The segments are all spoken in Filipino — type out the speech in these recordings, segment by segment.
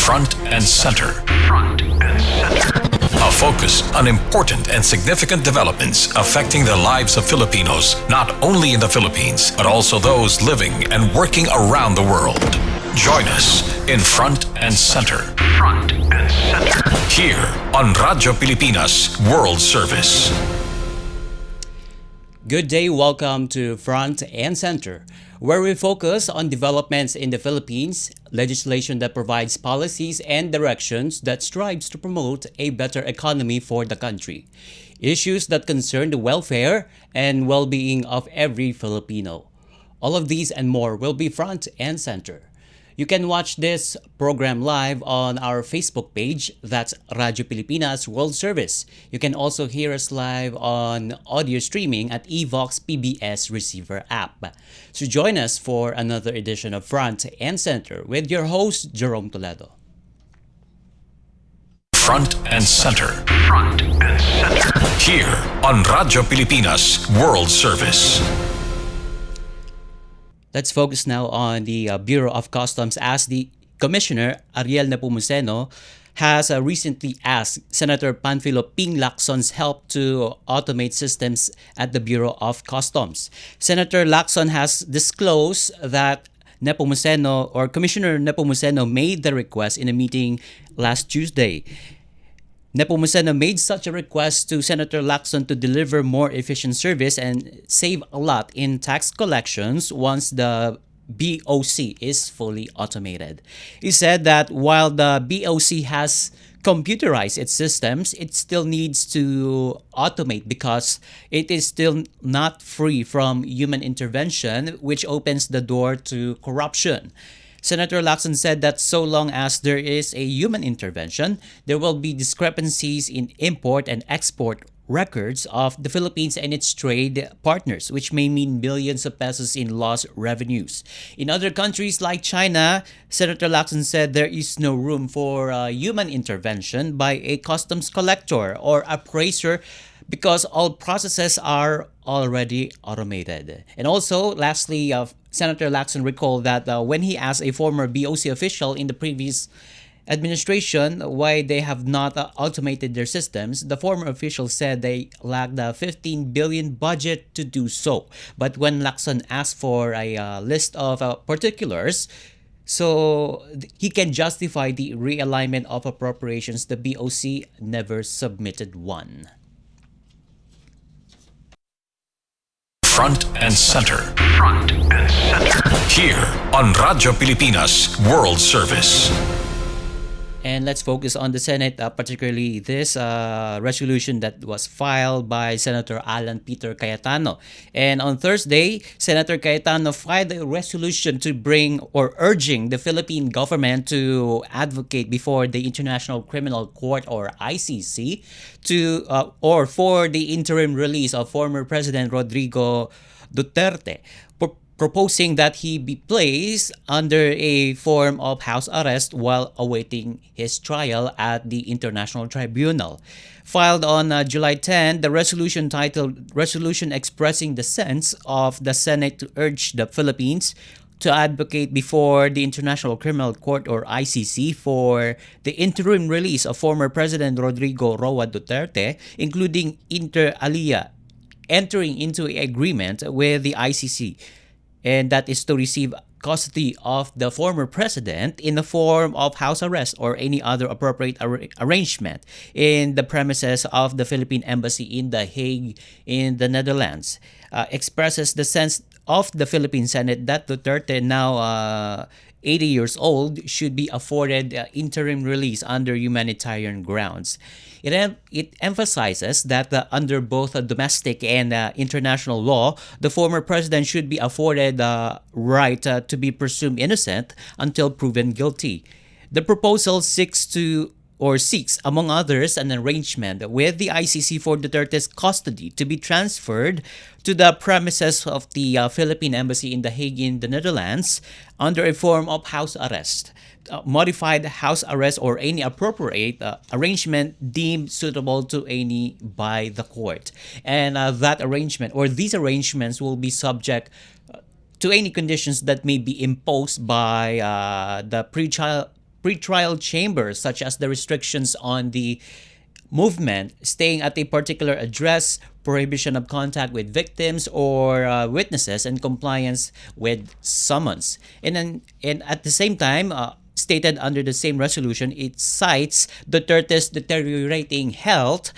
Front and Center. Front and Center. A focus on important and significant developments affecting the lives of Filipinos, not only in the Philippines, but also those living and working around the world. Join us in Front and Center. Front and Center. Here on Radyo Pilipinas World Service. Good day, welcome to Front and Center, where we focus on developments in the Philippines, legislation that provides policies and directions that strives to promote a better economy for the country, issues that concern the welfare and well-being of every Filipino. All of these and more will be Front and Center. You can watch this program live on our Facebook page, that's Radyo Pilipinas World Service. You can also hear us live on audio streaming at Evox PBS Receiver app. So join us for another edition of Front and Center with your host, Jerome Toledo. Front and Center. Front and Center. Here on Radyo Pilipinas World Service. Let's focus now on the Bureau of Customs as the Commissioner, Ariel Nepomuceno, has recently asked Senator Panfilo Ping Lacson's help to automate systems at the Bureau of Customs. Senator Lacson has disclosed that Nepomuceno or Commissioner Nepomuceno made the request in a meeting last Tuesday. Nepomuceno made such a request to Senator Lacson to deliver more efficient service and save a lot in tax collections once the BOC is fully automated. He said that while the BOC has computerized its systems, it still needs to automate because it is still not free from human intervention, which opens the door to corruption. Senator Lacson said that so long as there is a human intervention, there will be discrepancies in import and export records of the Philippines and its trade partners, which may mean billions of pesos in lost revenues. In other countries like China, Senator Lacson said there is no room for human intervention by a customs collector or appraiser because all processes are already automated. And also, lastly, Senator Lacson recalled that when he asked a former BOC official in the previous administration why they have not automated their systems, the former official said they lacked a 15 billion budget to do so. But when Lacson asked for a list of particulars, so he can justify the realignment of appropriations, the BOC never submitted one. Front and Center. Front and Center. Here on Radyo Pilipinas World Service. And let's focus on the Senate, particularly this resolution that was filed by Senator Alan Peter Cayetano. And on Thursday, Senator Cayetano filed a resolution to bring or urging the Philippine government to advocate before the International Criminal Court or ICC to or for the interim release of former President Rodrigo Duterte, proposing that he be placed under a form of house arrest while awaiting his trial at the International Tribunal. Filed on July 10, the resolution titled Resolution Expressing the Sense of the Senate to urge the Philippines to advocate before the International Criminal Court or ICC for the interim release of former President Rodrigo Roa Duterte, including inter alia entering into an agreement with the ICC, and that is to receive custody of the former president in the form of house arrest or any other appropriate arrangement in the premises of the Philippine Embassy in The Hague in the Netherlands. Expresses the sense of the Philippine Senate that Duterte, now 80 years old, should be afforded interim release under humanitarian grounds. It emphasizes that under both domestic and international law, the former president should be afforded the right to be presumed innocent until proven guilty. The proposal seeks, among others, an arrangement with the ICC for Duterte's custody to be transferred to the premises of the Philippine Embassy in The Hague in the Netherlands under a form of house arrest, modified house arrest, or any appropriate arrangement deemed suitable to any by the court. And that arrangement or these arrangements will be subject to any conditions that may be imposed by the pretrial pre-trial chambers, such as the restrictions on the movement, staying at a particular address, prohibition of contact with victims or witnesses, and compliance with summons. And at the same time, stated under the same resolution, it cites Duterte's deteriorating health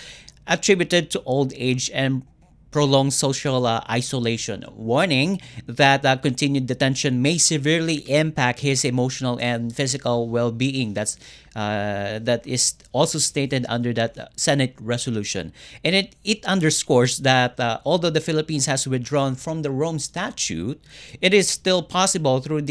attributed to old age and prolonged social isolation, warning that continued detention may severely impact his emotional and physical well-being. That is also stated under that Senate resolution, and it underscores that although the Philippines has withdrawn from the Rome Statute, it is still possible through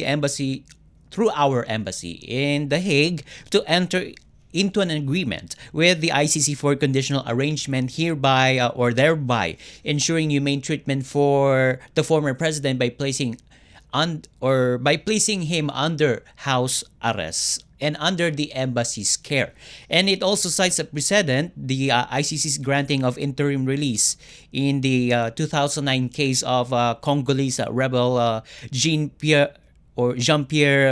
our embassy in The Hague to enter into an agreement with the ICC for conditional arrangement, hereby or thereby ensuring humane treatment for the former president by placing him under house arrest and under the embassy's care. And it also cites a precedent, the ICC's granting of interim release in the 2009 case of Congolese rebel Jean-Pierre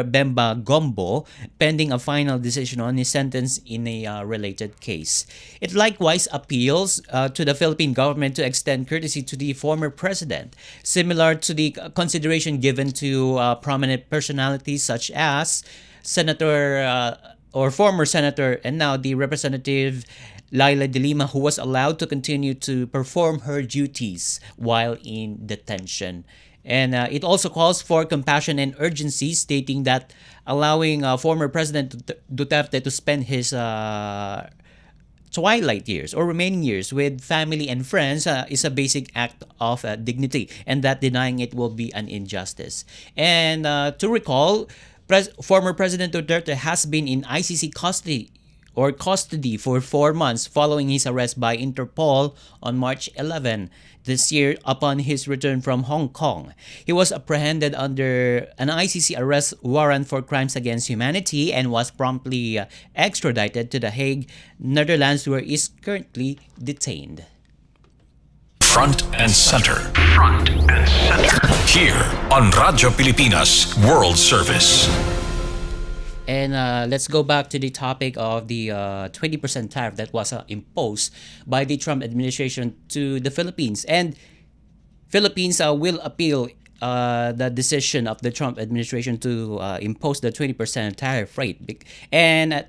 Bemba Gombo, pending a final decision on his sentence in a related case. It likewise appeals to the Philippine government to extend courtesy to the former president, similar to the consideration given to prominent personalities such as former Senator and now the Representative Laila de Lima, who was allowed to continue to perform her duties while in detention. And it also calls for compassion and urgency, stating that allowing former President Duterte to spend his twilight years or remaining years with family and friends is a basic act of dignity, and that denying it will be an injustice. And to recall, former President Duterte has been in ICC custody for 4 months following his arrest by Interpol on March 11 this year upon his return from Hong Kong. He was apprehended under an ICC arrest warrant for crimes against humanity and was promptly extradited to The Hague, Netherlands, where he is currently detained. Front and center. Front and center. Here on Radyo Pilipinas World Service. And let's go back to the topic of the 20% tariff that was imposed by the Trump administration to the Philippines. And Philippines will appeal the decision of the Trump administration to impose the 20% tariff rate. And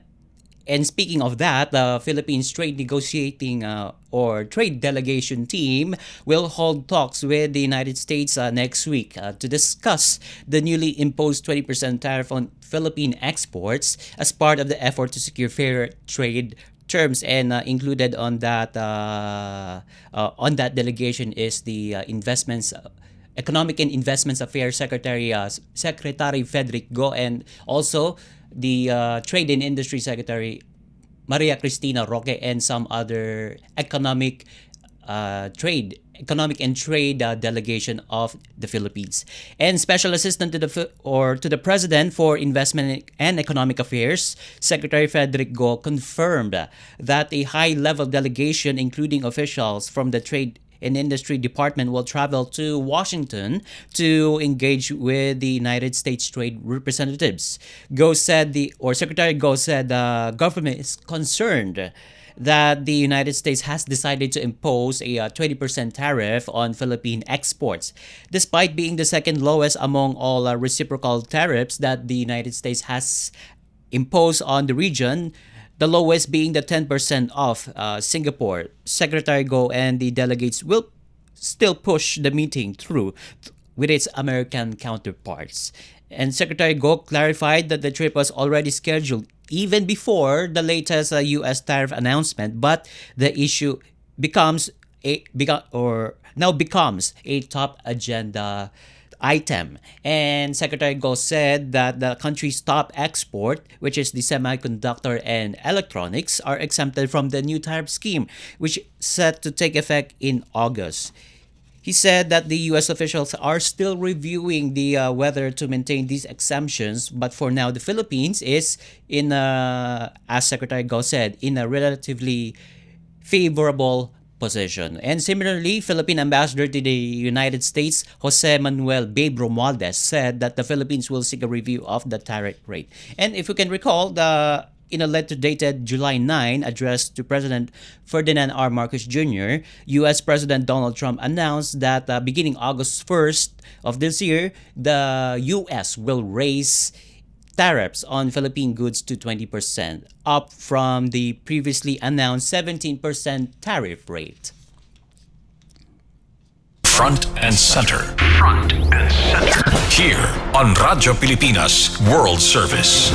speaking of that, the Philippines trade negotiating or trade delegation team will hold talks with the United States next week to discuss the newly imposed 20% tariff on Philippine exports as part of the effort to secure fair trade terms. And included on that delegation is the Economic and Investments Affairs Secretary Frederick Go, and also the Trade and Industry Secretary Maria Cristina Roque, and some other economic and trade delegation of the Philippines. And Special Assistant to the President for Investment and Economic Affairs, Secretary Frederick Go, confirmed that a high-level delegation, including officials from the Trade and Industry Department, will travel to Washington to engage with the United States trade representatives. Secretary Go said the government is concerned that the United States has decided to impose a 20% tariff on Philippine exports, despite being the second lowest among all reciprocal tariffs that the United States has imposed on the region, the lowest being the 10% off Singapore. Secretary Go and the delegates will still push the meeting through with its American counterparts. And Secretary Go clarified that the trip was already scheduled even before the latest U.S. tariff announcement, but the issue becomes a top agenda item. And Secretary Go said that the country's top export, which is the semiconductor and electronics, are exempted from the new tariff scheme, which is set to take effect in August. He said that the U.S. officials are still reviewing whether to maintain these exemptions, but for now, the Philippines is as Secretary Go said, in a relatively favorable position. And similarly, Philippine Ambassador to the United States, Jose Manuel Babe Romualdez, said that the Philippines will seek a review of the tariff rate. And if you can recall, in a letter dated July 9 addressed to President Ferdinand R. Marcos Jr., U.S. President Donald Trump announced that beginning August 1st of this year, the U.S. will raise tariffs on Philippine goods to 20%, up from the previously announced 17% tariff rate. Front and center. Front and center. Here on Radyo Pilipinas World Service.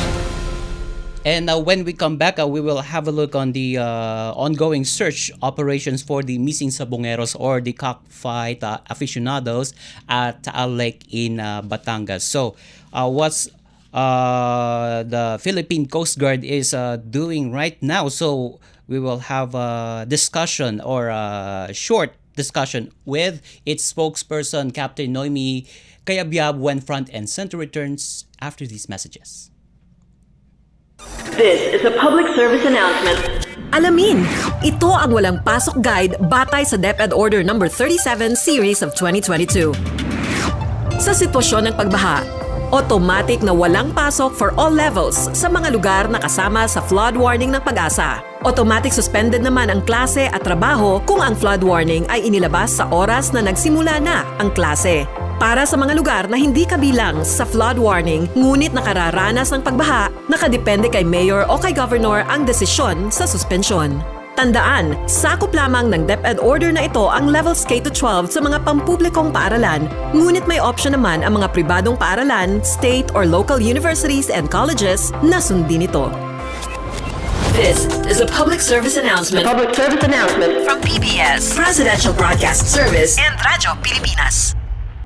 And when we come back, we will have a look on the ongoing search operations for the missing sabongeros or the cockfight aficionados at Taal Lake in Batangas. So, what's the Philippine Coast Guard is doing right now? So, we will have a discussion or a short discussion with its spokesperson, Captain Noemi Kayabyab, when Front and Center returns after these messages. This is a public service announcement. Alamin, ito ang walang pasok guide batay sa DepEd Order No. 37 Series of 2022. Sa sitwasyon ng pagbaha, automatic na walang pasok for all levels sa mga lugar na kasama sa flood warning ng Pag-asa. Automatic suspended naman ang klase at trabaho kung ang flood warning ay inilabas sa oras na nagsimula na ang klase. Para sa mga lugar na hindi kabilang sa flood warning ngunit nakararanas ng pagbaha, nakadepende kay Mayor o kay Governor ang desisyon sa suspensyon. Tandaan, sakop lamang ng DepEd order na ito ang levels K-12 sa mga pampublikong paaralan, ngunit may option naman ang mga pribadong paaralan, state or local universities and colleges na sundin ito. This is a public service announcement. Public service announcement From PBS, Presidential Broadcast Service, and Radyo Pilipinas.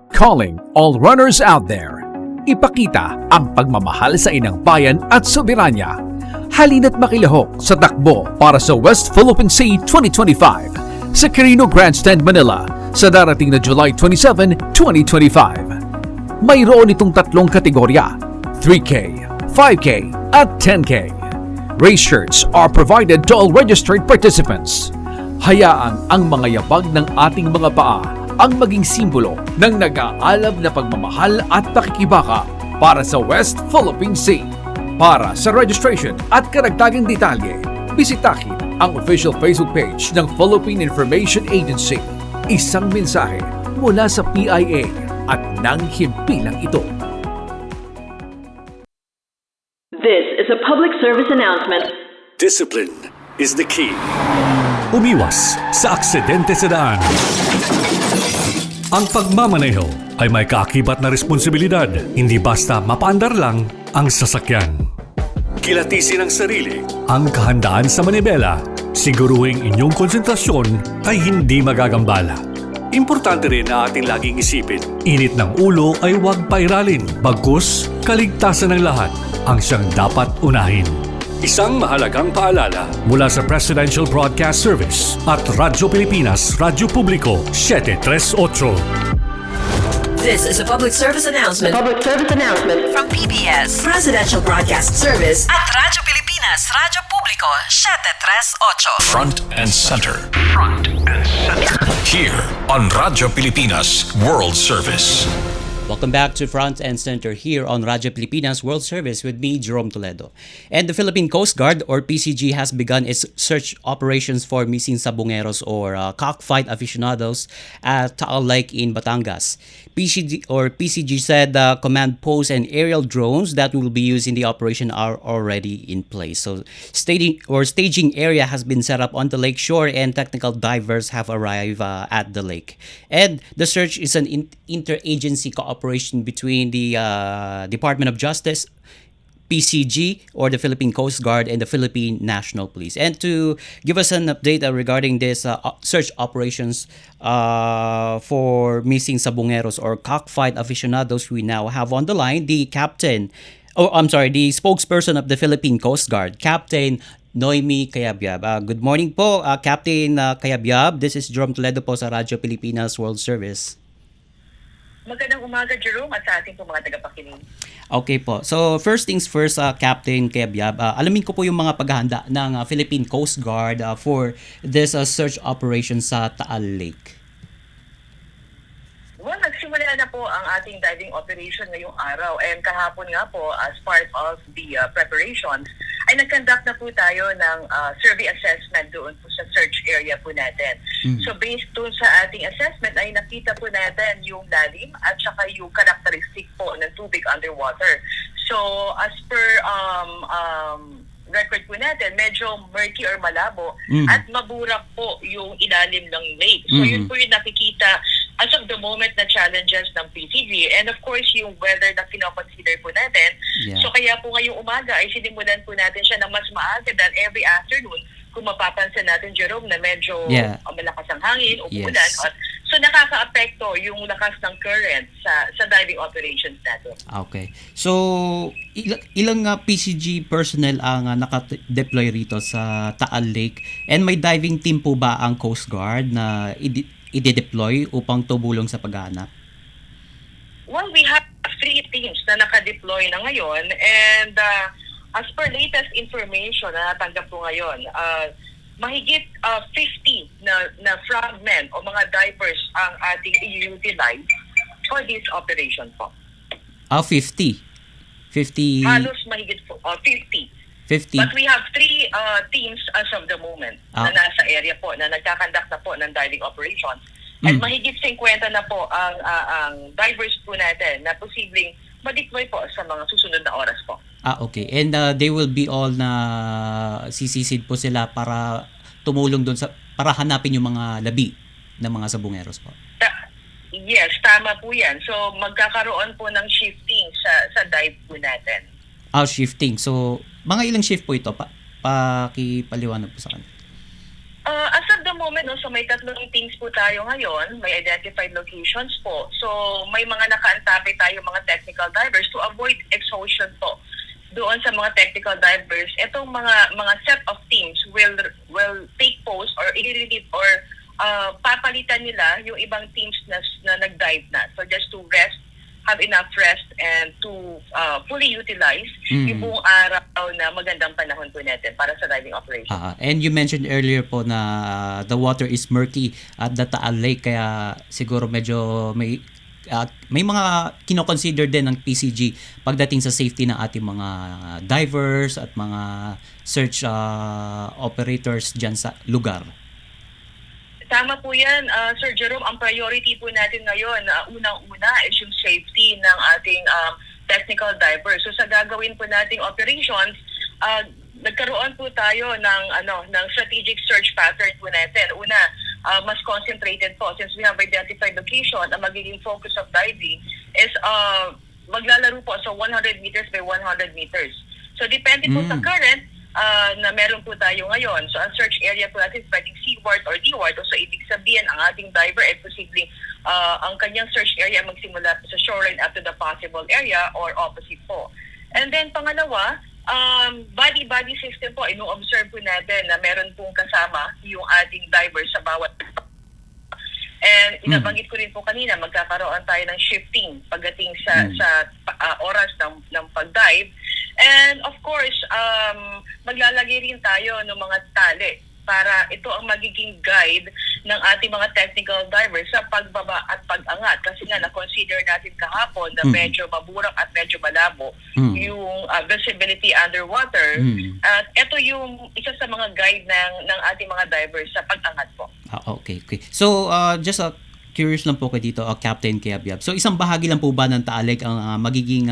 Calling all runners out there. Ipakita ang pagmamahal sa inang bayan at soberanya. Halina't makilahok sa takbo para sa West Philippine Sea 2025 sa Quirino Grandstand, Manila sa darating na July 27, 2025. Mayroon itong tatlong kategorya, 3K, 5K, at 10K. Race shirts are provided to all registered participants. Hayaang ang mga yabag ng ating mga paa ang maging simbolo ng nag-aalab na pagmamahal at pakikibaka para sa West Philippine Sea. Para sa registration at karagdagang detalye, bisitahin ang official Facebook page ng Philippine Information Agency. Isang mensahe mula sa PIA at ng himpilang ito. This is a public service announcement. Discipline is the key. Umiwas sa aksidente sa daan. Ang pagmamaneho ay may kaakibat na responsibilidad, hindi basta mapaandar lang ang sasakyan. Kilatisin ang sarili, ang kahandaan sa manibela, siguruhing inyong konsentrasyon ay hindi magagambala. Importante rin na ating laging isipin, init ng ulo ay huwag pairalin, bagkus kaligtasan ng lahat ang siyang dapat unahin. Isang mahalagang paalala mula sa Presidential Broadcast Service at Radyo Pilipinas, Radyo Publiko 738. This is a public service announcement. Public service announcement From PBS, Presidential Broadcast Service, at Radyo Pilipinas, Radyo Publiko 738. Front and center. Front and center. Here on Radyo Pilipinas World Service. Welcome back to Front and Center here on Radyo Pilipinas World Service with me, Jerome Toledo. And the Philippine Coast Guard or PCG has begun its search operations for missing sabongeros or cockfight aficionados at Taal Lake in Batangas. PCG said command posts and aerial drones that will be used in the operation are already in place. So staging area has been set up on the lake shore and technical divers have arrived at the lake. And the search is an interagency cooperation between the Department of Justice, PCG or the Philippine Coast Guard, and the Philippine National Police. And to give us an update regarding this search operations for missing sabongeros or cockfight aficionados, we now have on the line the the spokesperson of the Philippine Coast Guard, Captain Noemi Kayabyab. Good morning po, Captain Kayabyab. This is Jerome Toledo po sa Radyo Pilipinas World Service. Magandang umaga, Jerome, at sa ating po mga tagapakinig. Okay po. So first things first, Captain Kebyab, alamin ko po yung mga paghahanda ng Philippine Coast Guard for this search operation sa Taal Lake. Well, nagsimula na po ang ating diving operation ngayong araw, and kahapon nga po, as part of the preparations, ay nag-conduct na po tayo ng survey assessment doon po sa search area po natin. So based doon sa ating assessment ay nakita po natin yung lalim at saka yung characteristic po ng tubig underwater. So as per record po natin, medyo murky or malabo at maburak po yung ilalim ng lake. So yun po yung nakikita as of the moment na challenges ng PCG, and of course yung weather na kinoconsider po natin. Yeah. So kaya po ngayong umaga ay sinimulan po natin siya ng mas maaga than every afternoon. Kung mapapansin natin, Jerome, na medyo malakas ang hangin, umuulan. Yes. So nakaka-apekto yung lakas ng current sa diving operations natin. Okay. So ilang PCG personnel ang naka-deploy rito sa Taal Lake, and may diving team po ba ang Coast Guard na i-deploy upang tumulong sa paghahanap? Well, we have 3 teams na naka-deploy na ngayon, and as per latest information na natanggap po ngayon, mahigit 50 na frogmen o mga divers ang ating i-utilize for this operation po. 50? Halos mahigit po, 50. 50. But we have 3 teams as of the moment na nasa area po, na nagkakandak na po ng diving operations. At mahigit 50 na po ang divers po natin na posibleng ma-deploy po sa mga susunod na oras po. Okay. And they will be all na sisisid po sila para tumulong doon para hanapin yung mga labi ng mga sabungeros po. Yes, tama po yan. So magkakaroon po ng shifting sa dive po natin. Shifting. So mga ilang shift po ito? Pakipaliwanag po sa kanila. As of the moment, so may 3 teams po tayo ngayon. May identified locations po. So may mga nakaantabi tayo mga technical divers to avoid exhaustion po doon sa mga technical divers. Itong mga set of teams will take post or i-relieve or papalitan nila yung ibang teams na nag-dive na. So just to have enough rest and to fully utilize yung buong araw na magandang panahon po natin para sa diving operation. And you mentioned earlier po na the water is murky at the Taal Lake, kaya siguro medyo may mga kino-consider din ng PCG pagdating sa safety ng ating mga divers at mga search operators dyan sa lugar. Tama po yan, Sir Jerome. Ang priority po natin ngayon, unang-una is yung safety ng ating technical divers. So sa gagawin po nating operations, nagkaroon po tayo ng strategic search pattern po natin. Una, mas concentrated po since we have identified location. Ang magiging focus of diving is maglalaro po sa 100 meters by 100 meters. So depende po sa current na meron po tayo ngayon. So ang search area po natin is pwedeng seaward or leeward. So ibig sabihin ang ating diver ay posibleng ang kanyang search area magsimula sa shoreline up to the possible area or opposite po. And then pangalawa, body system po, ino-observe po natin na meron pong kasama yung ating diver sa bawat. And inabanggit ko rin po kanina, magkakaroon tayo ng shifting pagdating sa oras ng pag-dive. And of course, maglalagay rin tayo ng mga tali para ito ang magiging guide ng ating mga technical divers sa pagbaba at pag-angat. Kasi nga, na-consider natin kahapon na medyo maburak at medyo malabo yung visibility underwater. At ito yung isa sa mga guide ng ating mga divers sa pag-angat po. Okay. So, just curious lang po ko dito, Captain Kebyab. So, isang bahagi lang po ba ng Taal Lake ang magiging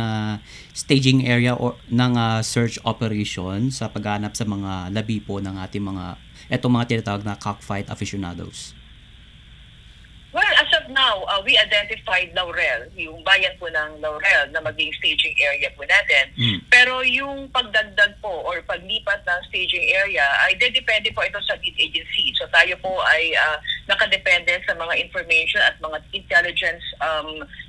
staging area ng search operation sa paghanap sa mga labi po ng ating mga tinatawag na cockfight aficionados? Well, as of now, we identified Laurel, yung bayan po ng Laurel na maging staging area po natin. Pero yung pagdagdag po or paglipat ng staging area ay depende po ito sa lead agency. So tayo po ay nakadepende sa mga information at mga intelligence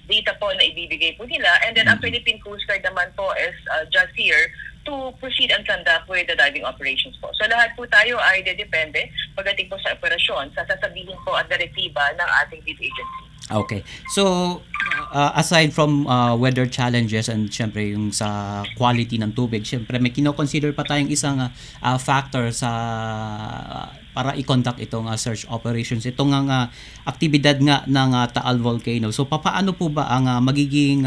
data po na ibibigay po nila. And then ang Philippine Coast Guard naman po is just here to proceed and conduct with the diving operations po. So lahat po tayo ay depende pagdating po sa operasyon sa sasabihin po at direktiba ng ating lead agency. Okay. So, aside from weather challenges and syempre yung sa quality ng tubig, syempre may kino-consider pa tayong isang factor sa para i-conduct itong search operations. Itong aktibidad nga ng Taal Volcano. So papaano po ba ang magiging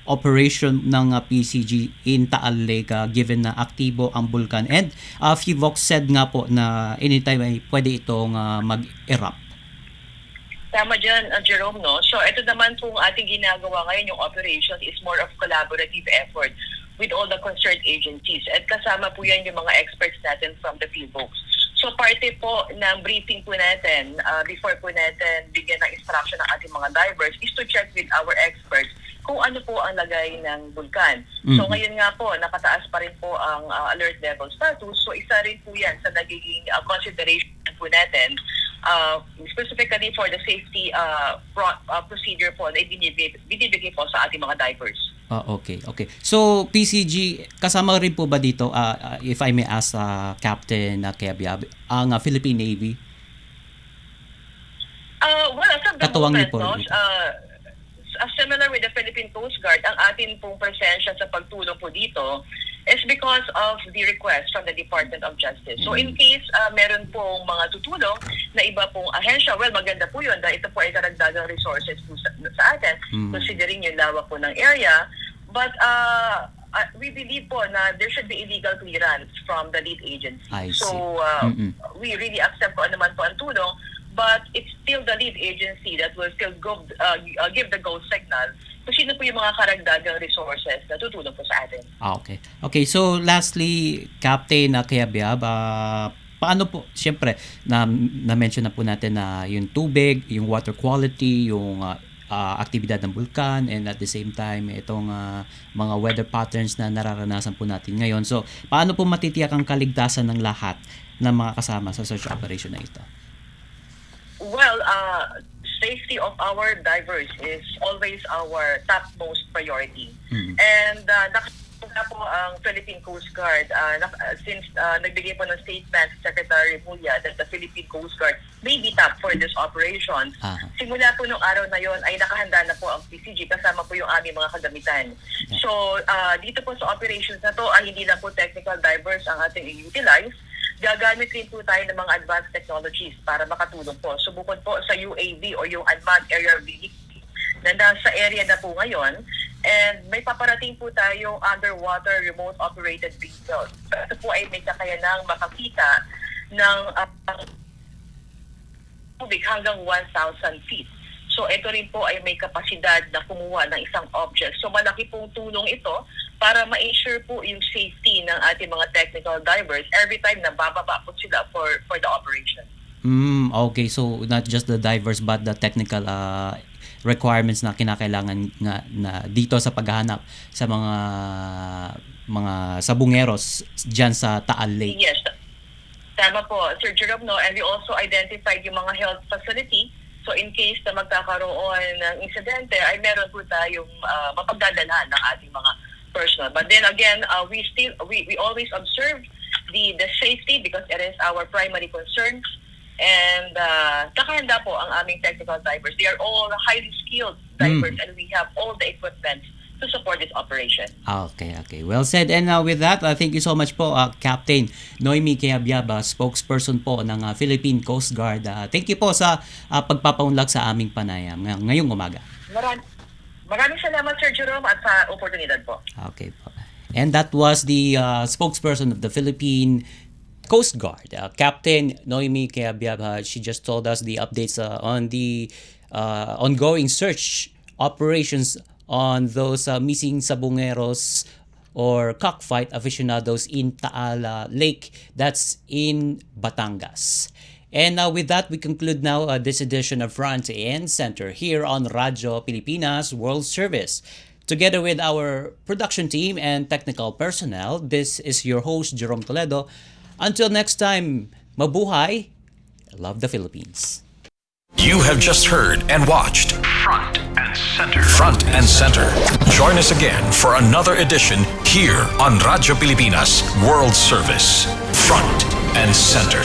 operation ng PCG in Taal Lake given na aktibo ang bulkan? And FIVOX said nga po na anytime ay pwede itong mag-erupt. Tama dyan, Jerome, no? So, ito naman pong ating ginagawa ngayon, yung operation is more of collaborative effort with all the concerned agencies. At kasama po yan yung mga experts natin from the PIVOX. So, parte po ng briefing po natin, before po natin bigyan ng instruction ng ating mga divers, is to check with our experts kung ano po ang lagay ng bulkan. So, ngayon nga po, nakataas pa rin po ang alert level status. So, isa rin po yan sa nagiging consideration po natin specifically for the safety procedure po na binibigay po sa ating mga divers. Okay. So, PCG, kasama rin po ba dito, if I may ask Captain Keabiab, ang Philippine Navy? Well, as of the Katuwang moment, niyo po. no, similar with the Philippine Coast Guard, ang atin pong presensya sa pagtulong po dito is because of the request from the Department of Justice. So in case meron pong mga tutulong na iba pong ahensya, well, maganda po yun dahil ito po ay karagdagang resources po sa atin, considering yung lawak po ng area. But we believe po na there should be illegal clearance from the lead agency. So we really accept po naman po ang tulong, but it's still the lead agency that will still give the go signal kung sino po yung mga karagdagang resources na tutulong po sa atin. Okay, so lastly, Captain Keabiab, paano po, siyempre, na-mention na po natin na yung tubig, yung water quality, yung aktibidad ng bulkan, and at the same time, itong mga weather patterns na nararanasan po natin ngayon. So, paano po matitiyak ang kaligtasan ng lahat ng mga kasama sa search operation na ito? Well, safety of our divers is always our topmost priority. And nakita po ang Philippine Coast Guard since nagbigay po ng statement Secretary Mulya that the Philippine Coast Guard may be top for this operation. Simula po nung araw na yon ay nakahanda na po ang PCG kasama po yung aming mga kagamitan. So, dito po sa operations na to ay hindi lang po technical divers ang ating i-utilize. Gagamit rin po tayo ng mga advanced technologies para makatulong po. Subukon po sa UAV o yung Unmanned Aerial Vehicle na nasa area na po ngayon. And may paparating po tayong underwater remote operated vehicle. Ito po ay may kakayanang makakita ng tubig hanggang 1,000 feet. So ito rin po ay may kapasidad na kumuha ng isang object. So malaki pong tulong ito para ma-ensure po yung safety ng ating mga technical divers every time na bababa po sila for the operation. Okay, so not just the divers but the technical requirements na kinakailangan na dito sa paghahanap sa mga sabungeros diyan sa Taal Lake. Yes. Tama po, Sir Jerome, no? And we also identified yung mga health facility. So in case na magkakaroon ng insidente, ay meron po tayong mapagdadalhan ng ating mga personnel. But then again, we always observe the safety because it is our primary concern. And kakahanda po ang aming technical divers. They are all highly skilled divers and we have all the equipment to support this operation. Okay. Well said. And with that, thank you so much po, Captain Noemi Keabiab, spokesperson po ng Philippine Coast Guard. Thank you po sa pagpapaunlak sa aming panayam ngayong umaga. Maraming salamat, Sir Jerome, at sa oportunidad po. Okay po. And that was the spokesperson of the Philippine Coast Guard, Captain Noemi Keabiab. She just told us the updates on the ongoing search operations on those missing sabungeros or cockfight aficionados in Taal Lake, that's in Batangas. And with that, we conclude now this edition of Front and Center here on Radyo Pilipinas World Service. Together with our production team and technical personnel, this is your host, Jerome Toledo. Until next time, mabuhay, love the Philippines. You have just heard and watched Front and Center. Front and Center. Join us again for another edition here on Radyo Pilipinas World Service. Front and Center.